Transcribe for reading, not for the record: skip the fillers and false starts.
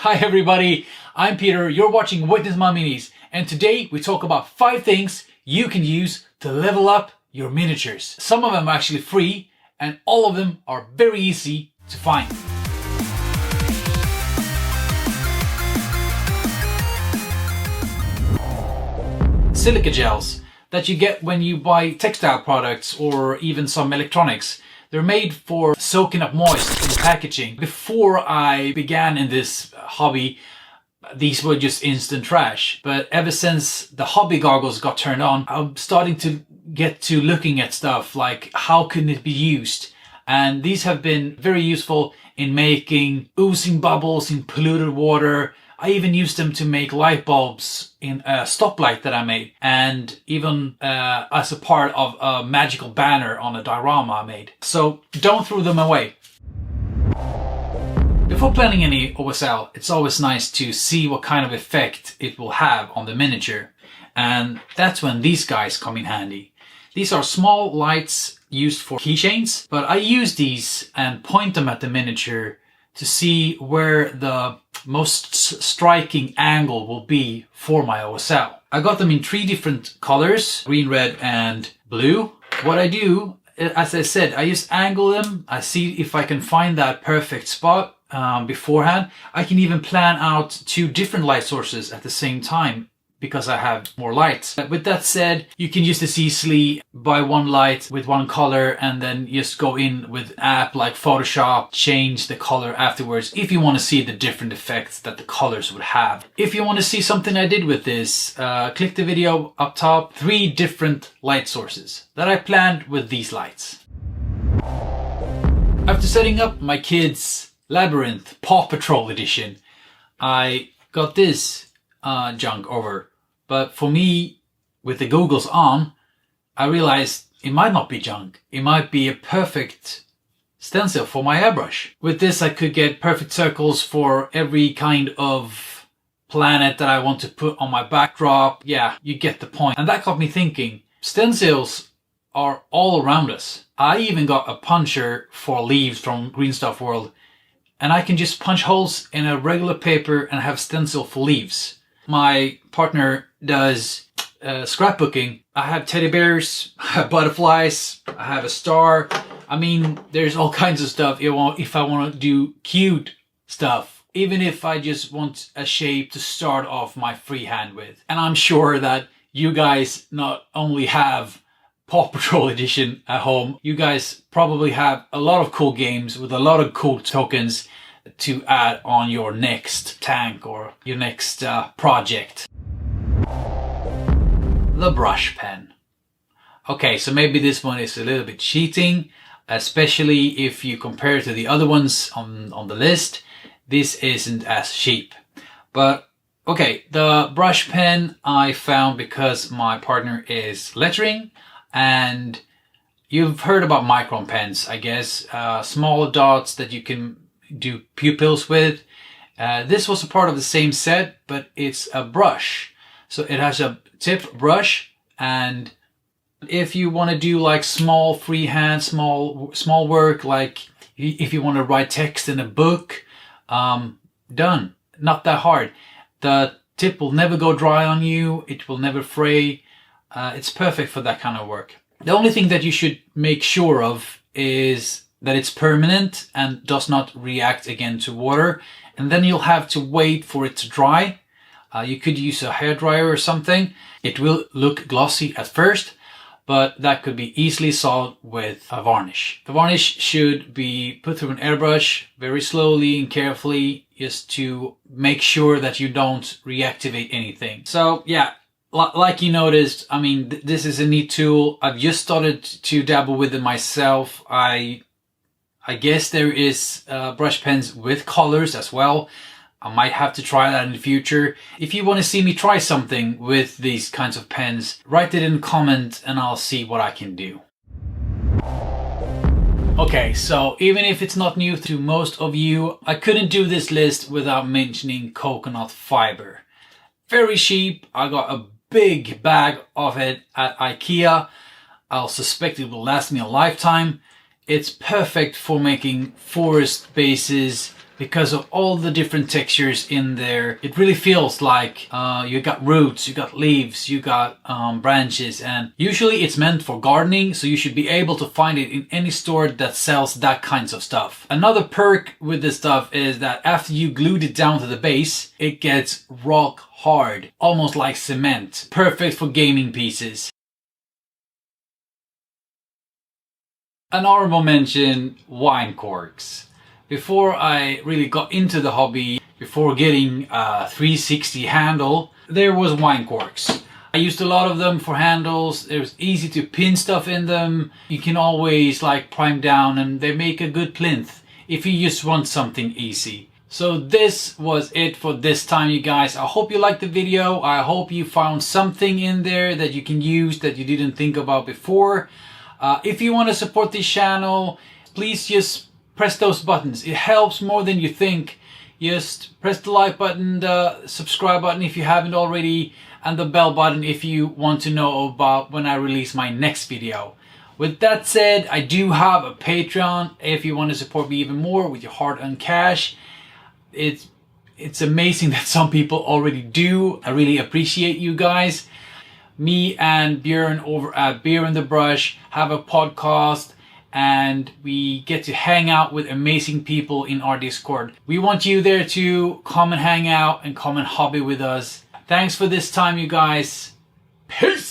Hi everybody, I'm Peter, you're watching Witness My Minis, and today we talk about 5 things you can use to level up your miniatures. Some of them are actually free, and all of them are very easy to find. Silica gels that you get when you buy textile products or even some electronics. They're made for soaking up moist in the packaging. Before I began in this hobby, these were just instant trash. But ever since the hobby goggles got turned on, I'm starting to get to looking at stuff like how can it be used. And these have been very useful in making oozing bubbles in polluted water. I even used them to make light bulbs in a stoplight that I made, and even as a part of a magical banner on a diorama I made. So don't throw them away. Before planning any OSL, it's always nice to see what kind of effect it will have on the miniature. And that's when these guys come in handy. These are small lights used for keychains, but I use these and point them at the miniature to see where the most striking angle will be for my OSL. I got them in 3 different colors, green, red and blue. What I do, as I said, I just angle them. I see if I can find that perfect spot beforehand. I can even plan out 2 different light sources at the same time because I have more lights. With that said, you can use this easily, buy one light with one color and then just go in with an app like Photoshop, change the color afterwards if you want to see the different effects that the colors would have. If you want to see something I did with this, click the video up top, 3 different light sources that I planned with these lights. After setting up my kids' Labyrinth Paw Patrol edition, I got this junk over. But for me, with the goggles on, I realized it might not be junk. It might be a perfect stencil for my airbrush. With this, I could get perfect circles for every kind of planet that I want to put on my backdrop. Yeah, you get the point. And that got me thinking, stencils are all around us. I even got a puncher for leaves from Green Stuff World, and I can just punch holes in a regular paper and have stencil for leaves. My partner does scrapbooking. I have teddy bears, I have butterflies, I have a star. I mean, there's all kinds of stuff if I want to do cute stuff. Even if I just want a shape to start off my freehand with. And I'm sure that you guys not only have Paw Patrol edition at home, you guys probably have a lot of cool games with a lot of cool tokens to add on your next tank or your next project. The brush pen. Okay, so maybe this one is a little bit cheating, especially if you compare it to the other ones on the list. This isn't as cheap. But okay, the brush pen I found because my partner is lettering, and you've heard about micron pens, I guess. Small dots that you can do pupils with. This was a part of the same set, but it's a brush. So it has a tip brush, and if you want to do like small freehand, small work, like if you want to write text in a book, done. Not that hard. The tip will never go dry on you. It will never fray. It's perfect for that kind of work. The only thing that you should make sure of is that it's permanent and does not react again to water. And then you'll have to wait for it to dry. You could use a hairdryer or something. It will look glossy at first, but that could be easily solved with a varnish. The varnish should be put through an airbrush very slowly and carefully, just to make sure that you don't reactivate anything. So yeah, like you noticed, I mean, this is a neat tool. I've just started to dabble with it myself. I guess there is brush pens with colors as well. I might have to try that in the future. If you want to see me try something with these kinds of pens, write it in a comment and I'll see what I can do. Okay, so even if it's not new to most of you, I couldn't do this list without mentioning coconut fiber. Very cheap. I got a big bag of it at IKEA. I'll suspect it will last me a lifetime. It's perfect for making forest bases, because of all the different textures in there. It really feels like you got roots, you got leaves, you got branches, and usually it's meant for gardening, so you should be able to find it in any store that sells that kinds of stuff. Another perk with this stuff is that after you glued it down to the base, it gets rock hard, almost like cement. Perfect for gaming pieces. An honorable mention, wine corks. Before I really got into the hobby, before getting a 360 handle, there was wine corks. I used a lot of them for handles. It was easy to pin stuff in them. You can always like prime down, and they make a good plinth if you just want something easy. So this was it for this time, you guys. I hope you liked the video. I hope you found something in there that you can use that you didn't think about before. If you want to support this channel, please just press those buttons. It helps more than you think. Just press the like button, the subscribe button if you haven't already, and the bell button if you want to know about when I release my next video. With that said, I do have a Patreon if you want to support me even more with your hard-earned cash. It's amazing that some people already do. I really appreciate you guys. Me and Björn over at Beer in the Brush have a podcast, and we get to hang out with amazing people in our Discord. We want you there to come and hang out and come and hobby with us. Thanks for this time, you guys. Peace!